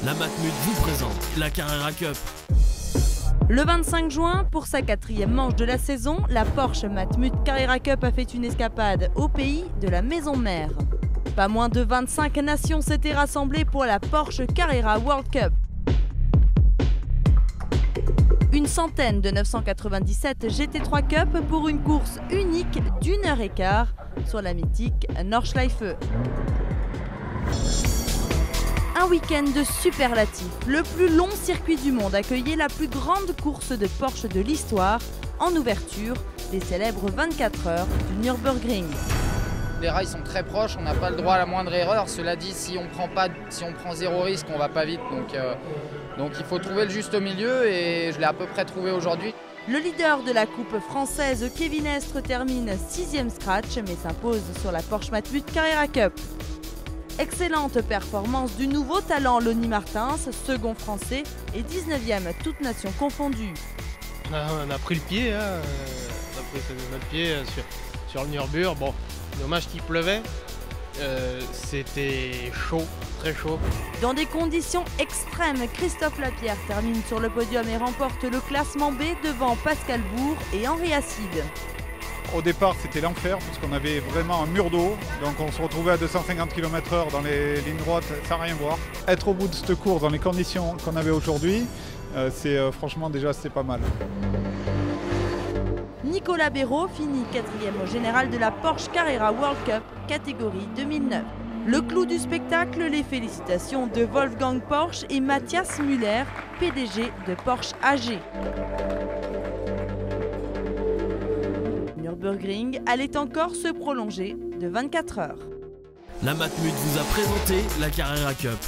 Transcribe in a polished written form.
La Matmut vous présente la Carrera Cup. Le 25 juin, pour sa 4e manche de la saison, la Porsche Matmut Carrera Cup a fait une escapade au pays de la maison mère. Pas moins de 25 nations s'étaient rassemblées pour la Porsche Carrera World Cup. Une centaine de 997 GT3 Cup pour une course unique d'1h15 sur la mythique Nordschleife. Un week-end de superlatifs. Le plus long circuit du monde accueillait la plus grande course de Porsche de l'histoire en ouverture des célèbres 24 heures du Nürburgring. Les rails sont très proches, on n'a pas le droit à la moindre erreur. Cela dit, si on prend zéro risque, on va pas vite. Donc il faut trouver le juste milieu et je l'ai à peu près trouvé aujourd'hui. Le leader de la coupe française, Kevin Estre, termine 6e scratch mais s'impose sur la Porsche Matmut Carrera Cup. Excellente performance du nouveau talent Lonnie Martins, second français et 19e toutes nations confondues. On a pris le pied, sur le Nürburgring. Bon, dommage qu'il pleuvait. C'était chaud, très chaud. Dans des conditions extrêmes, Christophe Lapierre termine sur le podium et remporte le classement B devant Pascal Bourg et Henri Acide. Au départ, c'était l'enfer puisqu'on avait vraiment un mur d'eau. Donc on se retrouvait à 250 km/h dans les lignes droites sans rien voir. Être au bout de cette course dans les conditions qu'on avait aujourd'hui, franchement déjà c'est pas mal. Nicolas Béraud finit 4e au général de la Porsche Carrera World Cup catégorie 2009. Le clou du spectacle, les félicitations de Wolfgang Porsche et Matthias Müller, PDG de Porsche AG. Nürburgring allait encore se prolonger de 24 heures. La Matmut vous a présenté la Carrera Cup.